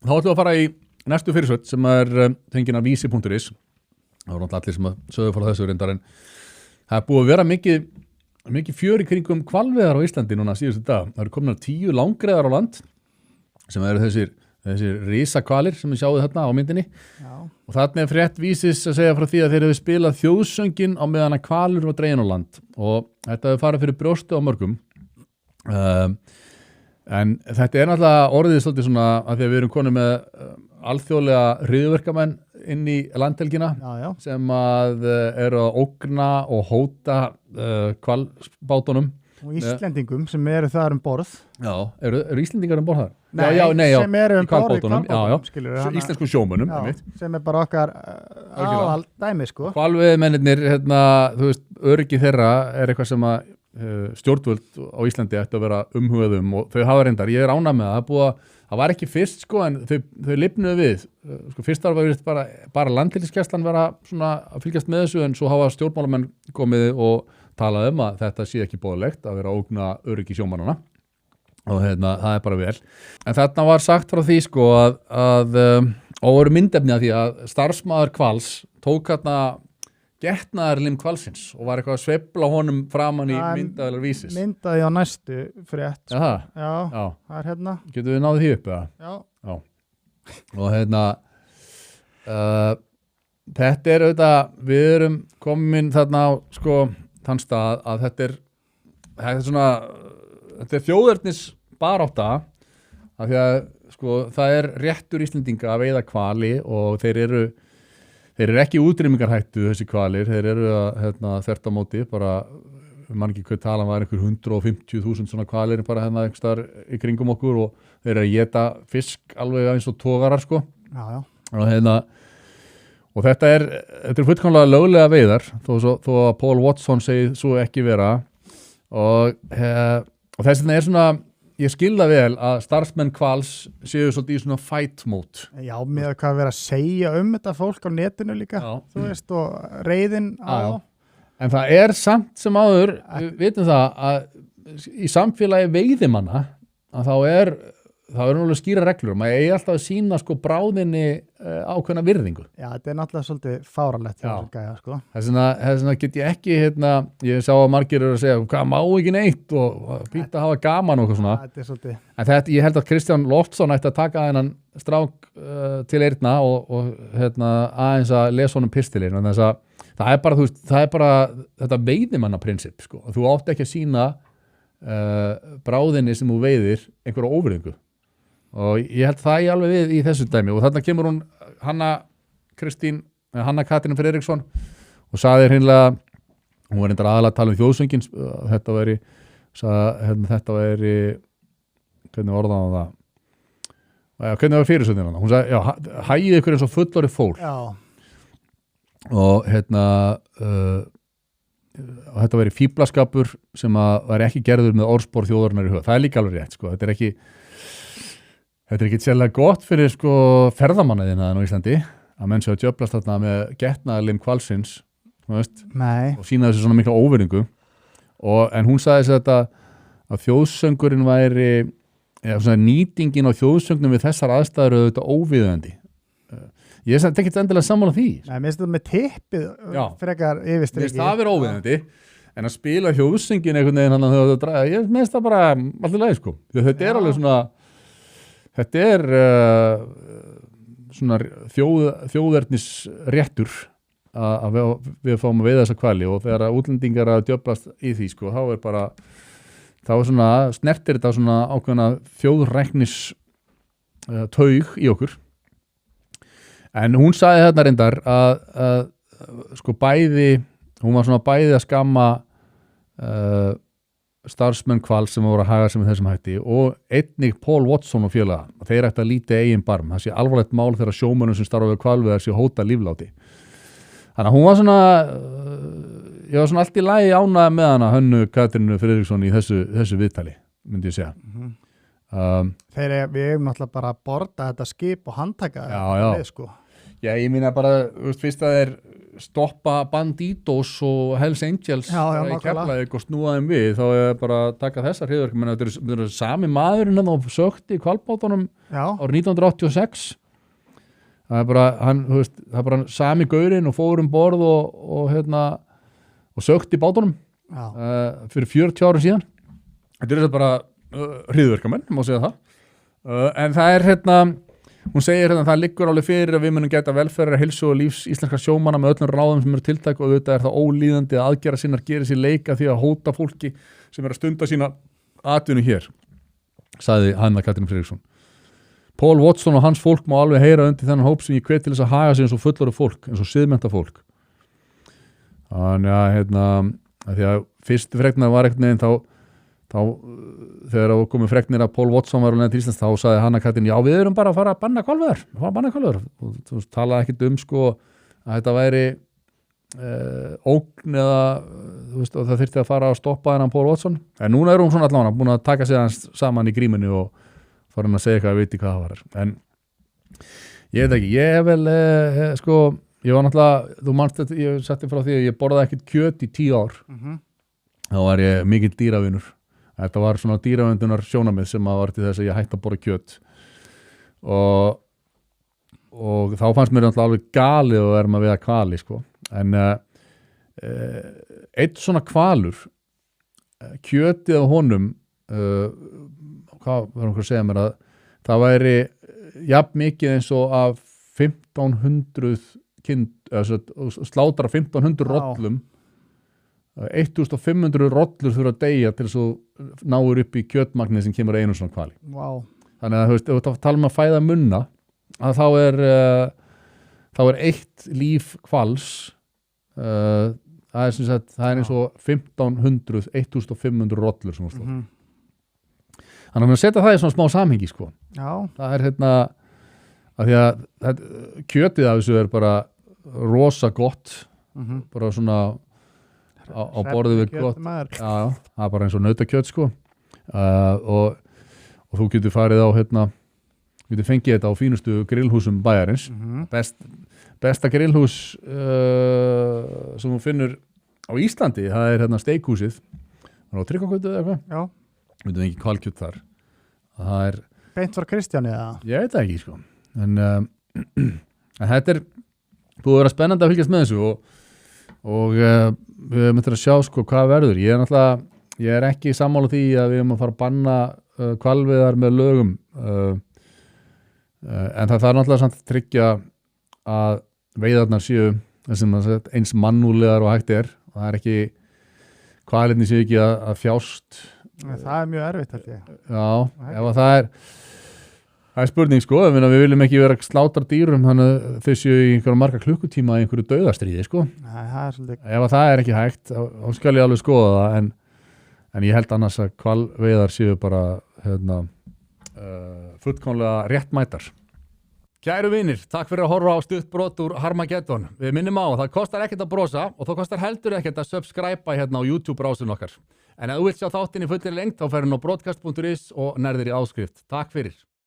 þá ætlum við að fara í næstu fyrirsögn sem fengin af vísi.is. Það voru náttúrulega allir sem sögðu frá þessu reyndar en það búið að vera mikið fjör í kringum hvalveiðar á Íslandi núna síðustu dag. Það eru komin 10 langreiðar á land sem eru þessir risahvalir sem við sjáum þarna á myndinni. Já. Og þarna frétt vísis að segja frá því að þeir hefur spilað þjóðsöngin á meðan að hvalur var dreginn á land og þetta hefur farið fyrir brjóstu á mörgum. En þetta náttúrulega orðið svolítið svona að því að við erum konið með alþjóðlega hryðjuverkamenn inn í landhelgina sem að eru að ógna og hóta hvalbátunum. Og Íslendingum sem eru þar borð. Já, eru Íslendingar borð þar? Nei, sem eru borð í hvalbátunum, skilur við. Íslensku sjómönnum. Sem bara okkar aðhald dæmi, sko. Hvalveiðimennirnir, þú veist, öryggi þeirra eitthvað sem að stjórnvöld á Íslandi ætti að vera umhugað og þau hafa reyndar, ég ánægð með það var ekki fyrst sko en þau lifnuðu við, sko fyrst var bara landhelgisgæslan vera svona að fylgjast með þessu en svo hafa stjórnmálamenn komið og talað að þetta sé ekki boðlegt að vera að ógna öryggi sjómannana og það bara vel. En þarna var sagt frá því sko að voru myndefni að því að starfsmaður hvals tók getnaðarlim hvalsins og var eitthvað að sveifla honum framan í myndaðilar vísis. Myndaði á næstu frétt. Sko. Já, það er hérna. Getum við náðið því upp eða? Já. Og þetta auðvitað, við erum komin þarna á sko þann stað að þetta er þjóðernis barátta af því að sko það er réttur Íslendinga að veiða hvali og þeir eru ekki útrýmingarhættu þessi hvalir, þeir eru að þvert á móti, bara mann ekki hvað talan var einhver 150.000 svona hvalir bara einhvers staðar í kringum okkur og þeir eru að éta fisk alveg eins og togarar sko. Já. Og þetta er fullkomlega löglega veiðar þó að Paul Watson segir svo ekki vera og þess vegna svona ég skilða vel að starfsmenn hvals séu svolítið í svona fight mode. Já, með hvað vera að segja þetta fólk á netinu líka, þú veist, og reiðin á. En það er samt sem áður, við vitum það að í samfélagi veiðimanna að þá er náttúrulega skýra reglur, maður eigi alltaf að sýna sko bráðinni ákveðna virðingu. Já, þetta er náttúrulega svolítið fáralegt sko. Þess vegna get ég ekki ég sá að margir eru að segja hvað má ekki neitt og býta að hafa gaman og eitthvað svona. Þetta er svolítið. En ég held að Kristján Loftsson ætti að taka þennan strák til eyrna og aðeins að lesa honum pistilinn og þess að það er bara þetta veiðimannaprinsip sko. Þú átt ekki að sýna bráðinni sem þú veiðir einhverja óvirðingu. Og ég held það í alveg við í þessu dæmi og þarna kemur hún Hanna Katrín Friðriksson og sagði hreinlega, hún var reyndar aðalega að tala þjóðsöngin, þetta væri hvernig orðaði hún það hvernig var fyrirsögnin hún sagði, hægið ykkur eins og fullorðið fólk og og þetta væri fíblaskapur sem var ekki gerður með orðspor þjóðarinnar í huga, það er líka alveg rétt sko, þetta er ekki sérlega gott fyrir sko ferðamannaðina á Íslandi að menn séu að djöflast þarna með getnaðarlim hvalsins og sína þessu svona mikla óvirðingu en hún sagði þetta að þjóðsöngurinn væri svona nýtingin á þjóðsöngnum við þessar aðstæður auðvitað óviðeigandi. Ég er ekki endilega sammála því. Nei, mér finnst þetta með tippið frekar yfirstrikið. Mér finnst það verið óviðeigandi en að spila þjóðsöngin einhvern veginn hann að það draga, ég finnst það bara alltaf leið sko. Þetta er alveg svona þetta er svona þjóðernis réttur að við fáum að veiða þessa hvali og þegar útlendingar að djöflast í því sko, þá er svona snertir þetta svona ákveðna þjóðræknis taug í okkur. En hún sagði þarna reyndar að sko hún var svona bæði að skamma starfsmenn hvals sem voru að haga sem þessum hætti og einnig Paul Watson og félaga. Þeir ætti að líti eigin barm. Það sé alvarlegt mál þegar sjómönnum sem starfa við hvalveiðar sé hóta lífláti. Þannig að hún var svona ég var svona allt í lagi ánægð með hana Hönnu Katrínu Friðriksson í þessu viðtali, myndi ég segja. Við hefum náttúrulega bara að borda þetta skip og handtaka Já. sko. Já, ég meina bara, fyrst að stoppa Bandidos og Hells Angels Já, í nákvæmlega. Keflavík og snúa þeim við, þá er bara að taka þessar hryðverk, menn þetta er sami maðurinn og sökti í hvalbátunum Já, árið 1986. Það er bara, það er bara sami gaurinn og fór borð og sökti í bátunum fyrir 40 árum síðan. Þetta er bara hryðverkamenn, má segja það. En það er hún segir það liggur alveg fyrir að við munum gæta velferðar, heilsu og lífs íslenskra sjómanna með öllum ráðum sem eru tiltæk og auðvitað er það ólíðandi að aðgerða sinnar gerir sér leika því að hóta fólki sem er að stunda sína atvinnu hér, sagði Hanna Katrín Friðriksson. Paul Watson og hans fólk má alveg heyra undir þennan hóp sem ég hvet til þess að haga sig eins og fullorðu fólk, eins og siðmennta fólk. Þannig að því að fyrstu fregnar var ekkert neginn þá þegar það komið fregnir að Paul Watson var alveg til Íslands, þá sagði Hanna Katrín, já við erum bara að fara að banna hvalveiðar, og þú talaði ekkert að þetta væri ógn eða og það þyrfti að fara að stoppa þennan Paul Watson, en núna er hún svona allavega búin að taka sig hans saman í gríminu og fara hann að segja eitthvað að viti hvað það var, en ég veit ekki, ég er vel ég var náttúrulega, þú manst þetta, ég setti frá því að ég borðaði ekkert kjöt í 10 ár, þá var ég mikill dýravinur. Þetta var svona dýravöndunar sjónamið sem að var til þess að ég hætti að borða kjöt og þá fannst mér alveg galið að vera við að hvali en eitt svona hvalur kjötið á honum hvað var einhver að segja mér að það væri jafn mikið eins og af 1500 slátra 1500 rollum 1500 rollur þurfa að deyja til þess að náur upp í kjötmagnið sem kemur einu svona hvali. Wow. Þannig að ef þú tala að fæða munna að þá er eitt líf hvals það er sem sagt það er eins og 1500 rollur sem þú slá. Þannig að maður setja það í svona smá samhengi Já. Það er að því að kjötið af þessu er bara rosa gott bara svona á borðið við gott það er bara eins og nautakjöt og þú getur farið á getur fengið þetta á fínustu grillhúsum bæjarins besta grillhús sem þú finnur á Íslandi, það er steikhúsið það er á Tryggvagötu eða eitthvað við veitum ekki hvalkjöt þar það er beint frá Kristjáni eða? Ég veit það ekki en þetta er búið að vera spennandi að fylgjast með þessu og við höfum eftir að sjá hvað verður. Ég er ekki sammála því að við höfum að fara að banna hvalveiðar með lögum en það þarf náttúrulega samt að tryggja að veiðarnar séu eins mannúðlegar og hægt er og það er ekki hvalirnir séu ekki að þjást. Það er mjög erfitt held ég. Já, ef það er spurning við viljum ekki vera að slátra dýrum þannig að þau séu í einhverja marga klukkutíma í einhverju dauðastríði Nei, það er svolítið. Ef það er ekki hægt þá skal ég alveg skoða það en ég held annars að hvalveiðar séu bara fullkomlega réttmætar. Kæru vinir, takk fyrir að horfa á stutt brot úr Harmageddon. Við minnum á að það kostar ekkert að brosa og það kostar heldur ekkert að subscribe á YouTube brásun okkar. En ef þú vilt sjá þáttinn í fullri lengd þá ferðu á broadcast.is og nærðir í áskrift. Takk fyrir.